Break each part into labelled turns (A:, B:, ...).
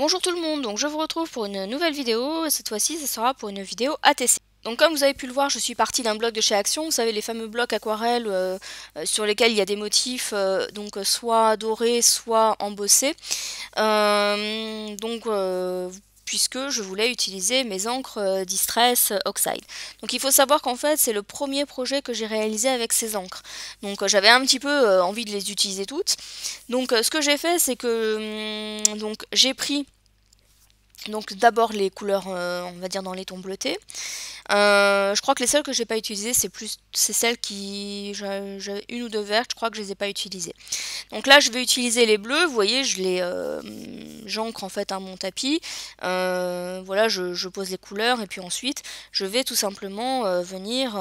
A: Bonjour tout le monde, donc je vous retrouve pour une nouvelle vidéo, et cette fois-ci ce sera pour une vidéo ATC. Donc comme vous avez pu le voir, je suis partie d'un bloc de chez Action, vous savez les fameux blocs aquarelles sur lesquels il y a des motifs soit dorés, soit embossés. Puisque je voulais utiliser mes encres Distress Oxide. Donc il faut savoir qu'en fait c'est le premier projet que j'ai réalisé avec ces encres. Donc j'avais un petit peu envie de les utiliser toutes. Donc ce que j'ai fait c'est que j'ai pris donc d'abord les couleurs, on va dire dans les tons bleutés. Je crois que les seules que j'ai pas utilisées, c'est celles qui, j'ai une ou deux vertes, je crois que je les ai pas utilisées. Donc là, je vais utiliser les bleus. Vous voyez, j'ancre en fait mon tapis. Voilà, je pose les couleurs et puis ensuite, je vais tout simplement venir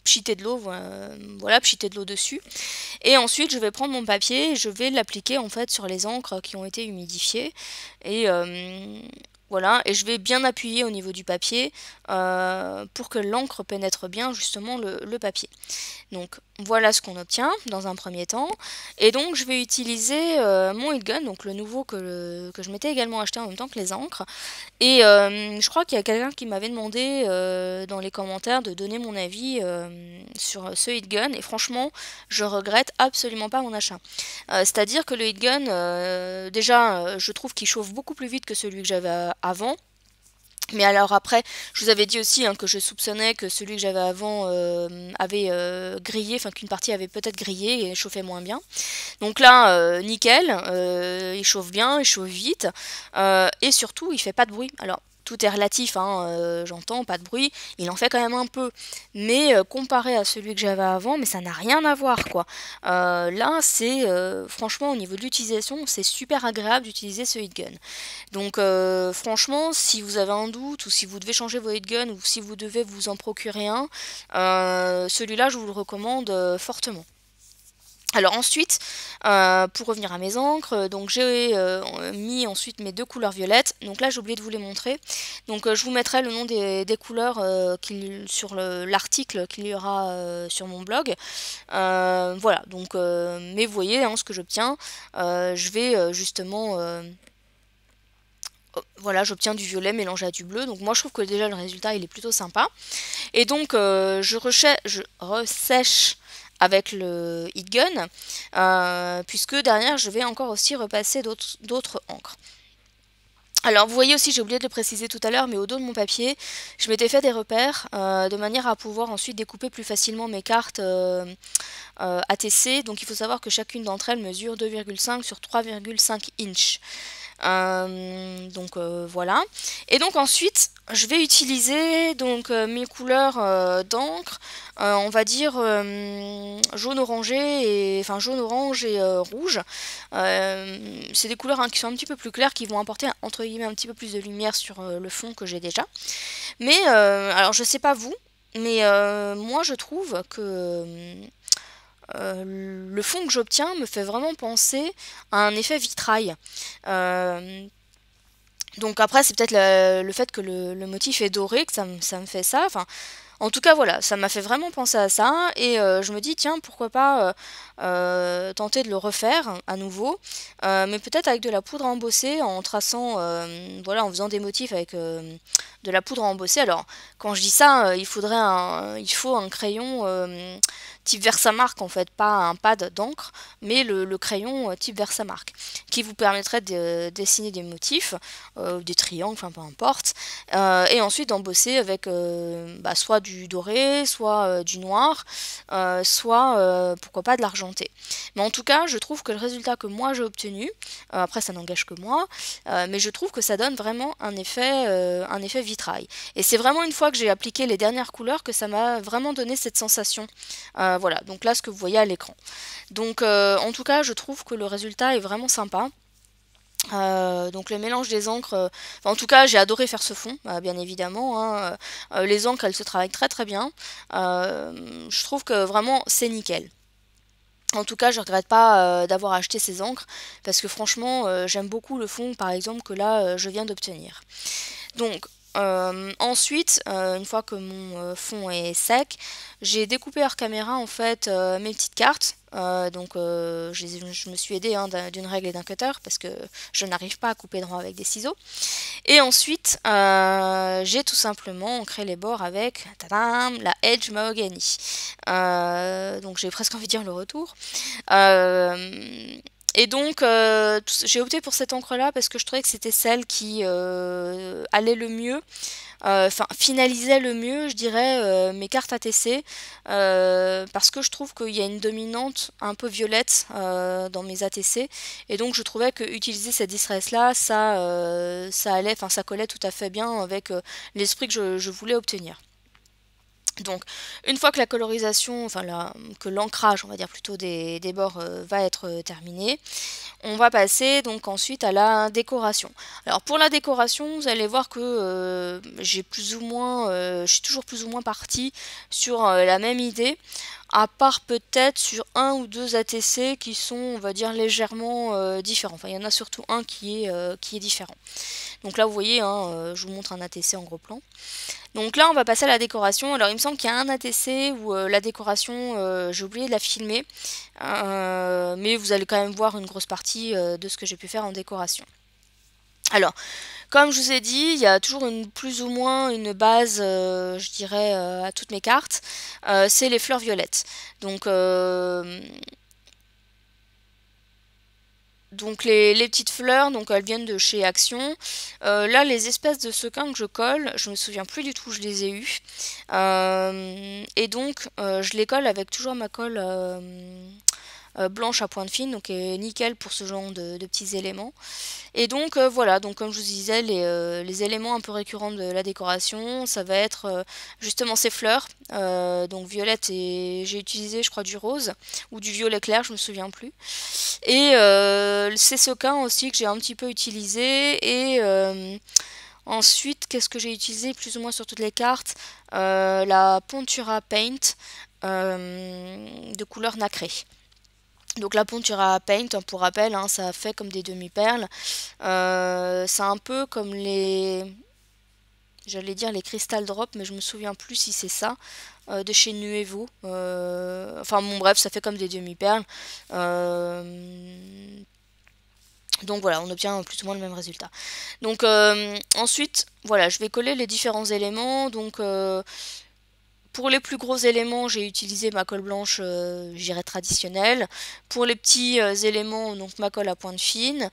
A: pchiter de l'eau, voilà, pchiter de l'eau dessus. Et ensuite, je vais prendre mon papier et je vais l'appliquer en fait sur les encres qui ont été humidifiées. Et voilà, et je vais bien appuyer au niveau du papier pour que l'encre pénètre bien justement le papier. Donc voilà ce qu'on obtient dans un premier temps. Et donc je vais utiliser mon heat gun, donc le nouveau que je m'étais également acheté en même temps que les encres. Et je crois qu'il y a quelqu'un qui m'avait demandé dans les commentaires de donner mon avis sur ce heat gun. Et franchement, je regrette absolument pas mon achat. C'est-à-dire que le heat gun, déjà, je trouve qu'il chauffe beaucoup plus vite que celui que j'avais avant. Mais alors après, je vous avais dit aussi que je soupçonnais que celui que j'avais avant avait grillé, enfin qu'une partie avait peut-être grillé et chauffait moins bien. Donc là, nickel, il chauffe bien, il chauffe vite, et surtout il fait pas de bruit. Alors tout est relatif, j'entends, pas de bruit, il en fait quand même un peu, mais comparé à celui que j'avais avant, mais ça n'a rien à voir quoi. Là, c'est franchement au niveau de l'utilisation, c'est super agréable d'utiliser ce heat gun. Donc franchement, si vous avez un doute ou si vous devez changer vos heat guns ou si vous devez vous en procurer un, celui-là je vous le recommande fortement. Alors ensuite, pour revenir à mes encres, donc j'ai mis ensuite mes deux couleurs violettes. Donc là j'ai oublié de vous les montrer. Donc je vous mettrai le nom des couleurs sur l'article qu'il y aura sur mon blog. Voilà, donc mais vous voyez ce que j'obtiens. Je vais justement voilà, j'obtiens du violet mélangé à du bleu. Donc moi je trouve que déjà le résultat il est plutôt sympa. Et donc je ressèche avec le heat gun, puisque derrière je vais encore aussi repasser d'autres encres. Alors vous voyez aussi, j'ai oublié de le préciser tout à l'heure, mais au dos de mon papier, je m'étais fait des repères de manière à pouvoir ensuite découper plus facilement mes cartes ATC. Donc il faut savoir que chacune d'entre elles mesure 2,5 sur 3,5 inches. Voilà. Et donc ensuite, je vais utiliser mes couleurs d'encre, on va dire jaune orangé et enfin jaune orange et rouge. C'est des couleurs qui sont un petit peu plus claires, qui vont apporter entre guillemets un petit peu plus de lumière sur le fond que j'ai déjà. Mais alors je sais pas vous, mais moi je trouve que le fond que j'obtiens me fait vraiment penser à un effet vitrail. Donc après c'est peut-être le fait que le motif est doré que ça me fait ça. Enfin, en tout cas voilà, ça m'a fait vraiment penser à ça et je me dis tiens pourquoi pas tenter de le refaire à nouveau, mais peut-être avec de la poudre embossée en traçant, voilà, en faisant des motifs avec de la poudre embossée. Alors quand je dis ça, il faut un crayon type Versamark en fait, pas un pad d'encre, mais le crayon type Versamark, qui vous permettrait de dessiner des motifs, des triangles, enfin peu importe, et ensuite d'embosser avec soit du doré, soit du noir, soit pourquoi pas de l'argenté. Mais en tout cas, je trouve que le résultat que moi j'ai obtenu, après ça n'engage que moi, mais je trouve que ça donne vraiment un effet vitrail. Et c'est vraiment une fois que j'ai appliqué les dernières couleurs que ça m'a vraiment donné cette sensation. Voilà, donc là ce que vous voyez à l'écran. Donc en tout cas, je trouve que le résultat est vraiment sympa. Donc le mélange des encres, en tout cas j'ai adoré faire ce fond, bien évidemment, hein. Les encres elles se travaillent très très bien, je trouve que vraiment c'est nickel. En tout cas je regrette pas d'avoir acheté ces encres, parce que franchement j'aime beaucoup le fond par exemple que là je viens d'obtenir. Donc Ensuite, une fois que mon fond est sec, j'ai découpé hors caméra en fait mes petites cartes. Je me suis aidée hein, d'une règle et d'un cutter parce que je n'arrive pas à couper droit avec des ciseaux. Et ensuite, j'ai tout simplement ancré les bords avec tadam, la Edge Mahogany. Donc j'ai presque envie de dire le retour. Et donc, j'ai opté pour cette encre-là parce que je trouvais que c'était celle qui allait le mieux, finalisait le mieux, je dirais, mes cartes ATC, parce que je trouve qu'il y a une dominante un peu violette dans mes ATC, et donc je trouvais que utiliser cette distress-là, ça allait, ça collait tout à fait bien avec l'esprit que je voulais obtenir. Donc, une fois que la colorisation, que l'ancrage, on va dire plutôt des bords va être terminé, on va passer donc ensuite à la décoration. Alors pour la décoration, vous allez voir que j'ai plus ou moins, je suis toujours plus ou moins partie sur la même idée, à part peut-être sur un ou deux ATC qui sont, on va dire, légèrement différents. Enfin, il y en a surtout un qui est différent. Donc là, vous voyez, hein, je vous montre un ATC en gros plan. Donc là, on va passer à la décoration. Alors, il me semble qu'il y a un ATC où la décoration, j'ai oublié de la filmer. Mais vous allez quand même voir une grosse partie de ce que j'ai pu faire en décoration. Alors, comme je vous ai dit, il y a toujours plus ou moins une base, je dirais, à toutes mes cartes. C'est les fleurs violettes. Donc les petites fleurs, donc elles viennent de chez Action. Là, les espèces de sequins que je colle, je me souviens plus du tout où je les ai eues. Et donc, je les colle avec toujours ma colle blanche à pointe fine, donc nickel pour ce genre de petits éléments. Et donc voilà, donc comme je vous disais, les éléments un peu récurrents de la décoration, ça va être justement ces fleurs, donc violette, et j'ai utilisé je crois du rose ou du violet clair, je me souviens plus. Et ces sequins aussi que j'ai un petit peu utilisé. Et ensuite, qu'est-ce que j'ai utilisé plus ou moins sur toutes les cartes, la Pontura Paint de couleur nacrée. Donc la Pontura Paint, pour rappel, hein, ça fait comme des demi-perles. C'est un peu comme j'allais dire les Crystal Drop, mais je me souviens plus si c'est ça, de chez Nuevo. Enfin bon bref, ça fait comme des demi-perles. Donc voilà, on obtient plus ou moins le même résultat. Donc ensuite, voilà, je vais coller les différents éléments. Donc pour les plus gros éléments, j'ai utilisé ma colle blanche, j'irais traditionnelle. Pour les petits éléments, donc ma colle à pointe fine.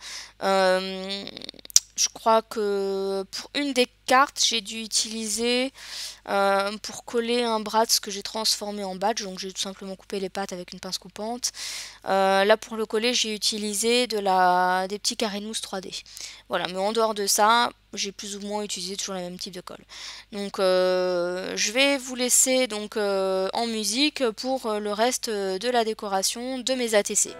A: Je crois que pour une des cartes, j'ai dû utiliser pour coller un Bratz que j'ai transformé en badge. Donc j'ai tout simplement coupé les pattes avec une pince coupante. Là pour le coller, j'ai utilisé des petits carrés de mousse 3D. Voilà, mais en dehors de ça, j'ai plus ou moins utilisé toujours le même type de colle. Donc je vais vous laisser donc en musique pour le reste de la décoration de mes ATC.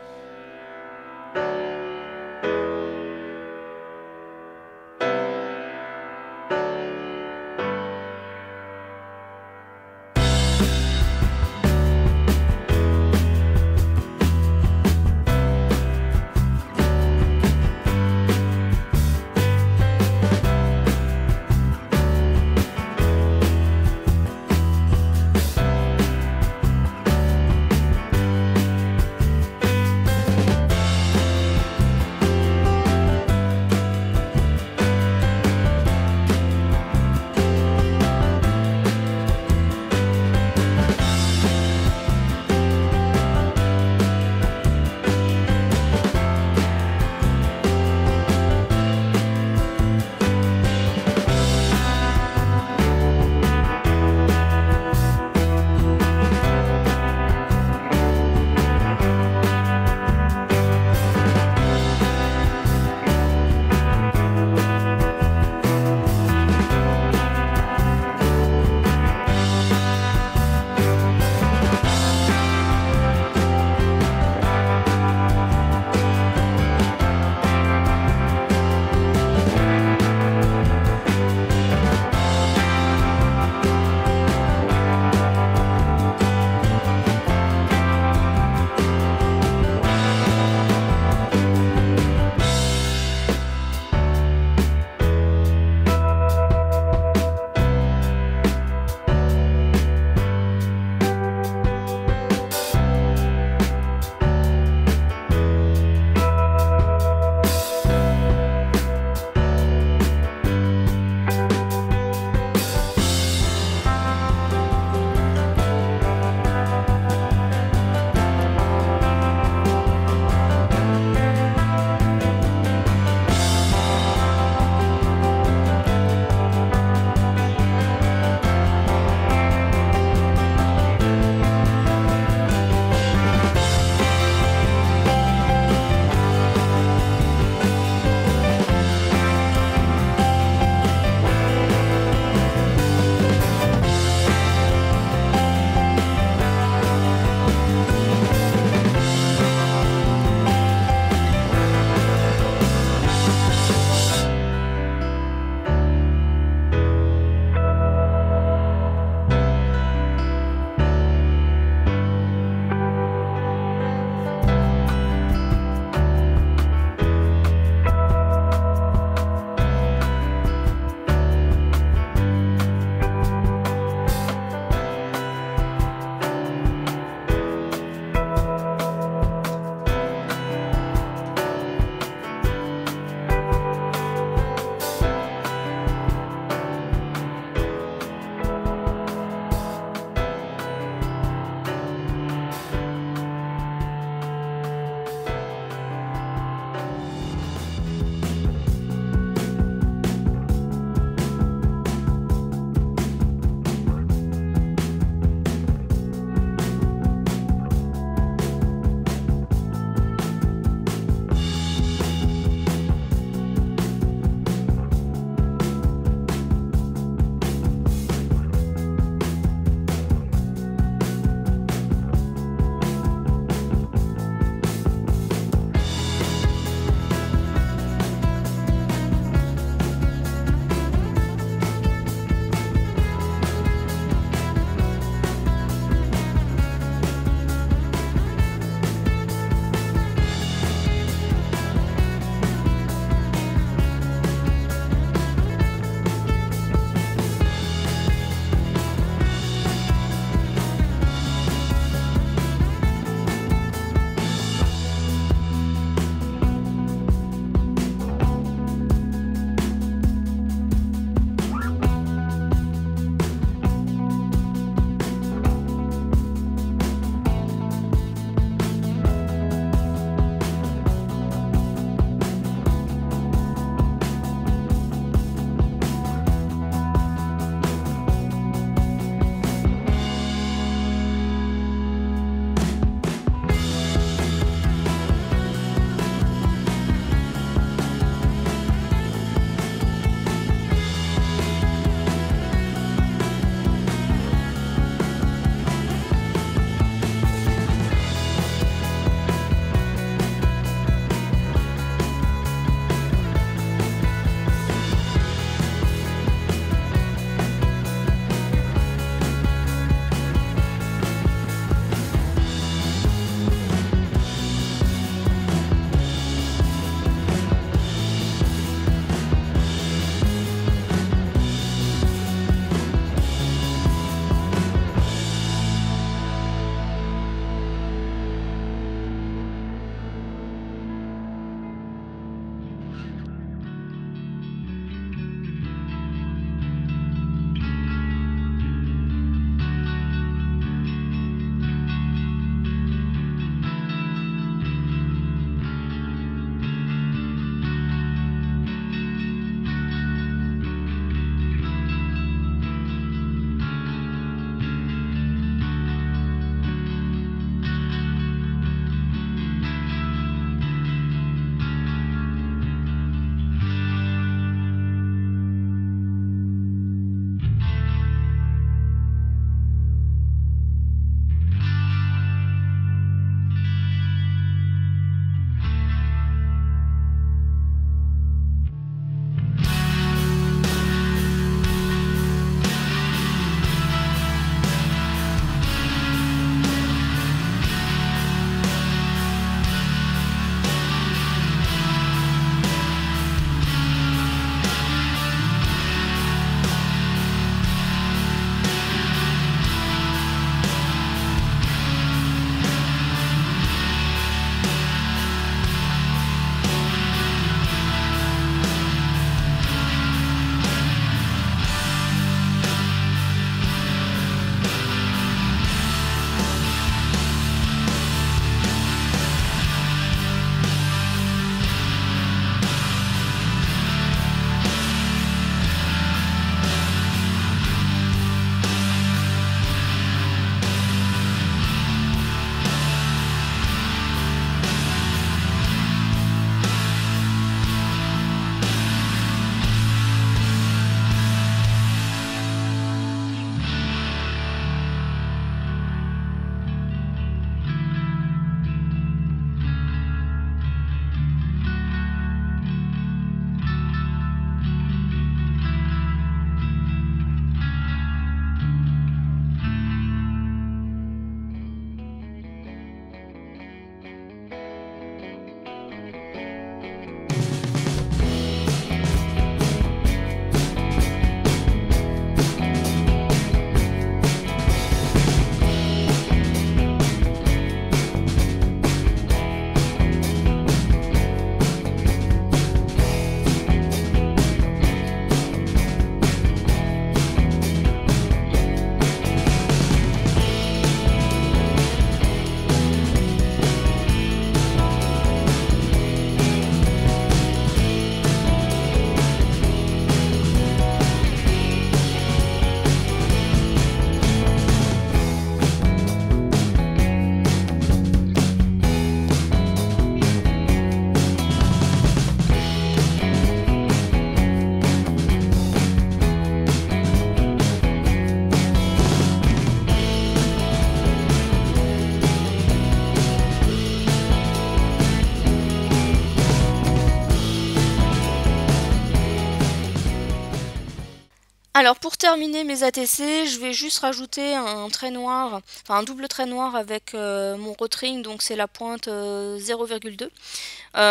A: Alors pour terminer mes ATC, je vais juste rajouter un trait noir, enfin un double trait noir avec mon rotring, donc c'est la pointe 0,2.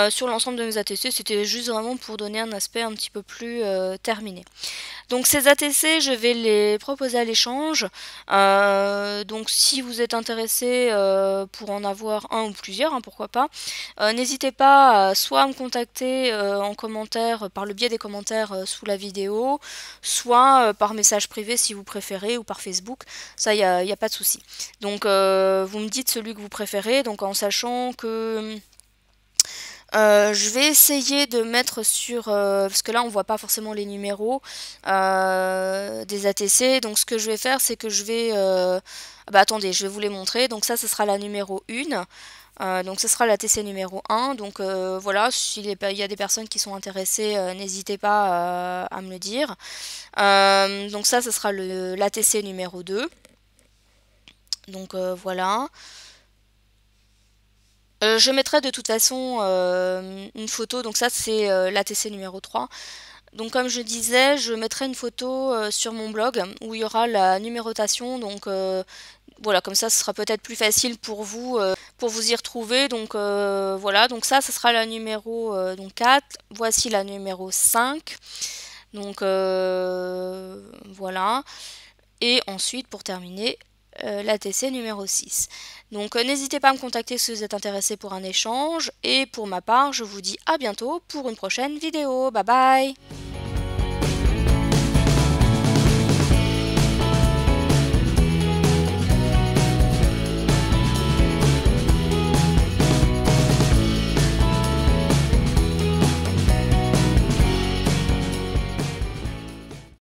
A: Sur l'ensemble de mes ATC, c'était juste vraiment pour donner un aspect un petit peu plus terminé. Donc ces ATC, je vais les proposer à l'échange. Donc si vous êtes intéressé pour en avoir un ou plusieurs, hein, pourquoi pas, n'hésitez pas soit à me contacter en commentaire, par le biais des commentaires sous la vidéo, soit par message privé si vous préférez, ou par Facebook. Ça, y a pas de souci. Donc vous me dites celui que vous préférez, donc en sachant que... je vais essayer de mettre sur... parce que là, on voit pas forcément les numéros des ATC. Donc, ce que je vais faire, c'est que je vais... bah, attendez, je vais vous les montrer. Donc, ça, ce sera la numéro 1. Donc, ce sera l'ATC numéro 1. Donc, voilà, s'il y a des personnes qui sont intéressées, n'hésitez pas à me le dire. Donc, ça, ce sera l'ATC numéro 2. Donc, voilà. Je mettrai de toute façon une photo, donc ça c'est l'ATC numéro 3. Donc comme je disais, je mettrai une photo sur mon blog où il y aura la numérotation, donc voilà, comme ça ce sera peut-être plus facile pour vous y retrouver. Donc voilà, donc ça ce sera la numéro donc 4, voici la numéro 5. Donc voilà. Et ensuite, pour terminer, l'ATC numéro 6. Donc n'hésitez pas à me contacter si vous êtes intéressé pour un échange. Et pour ma part, je vous dis à bientôt pour une prochaine vidéo. Bye bye!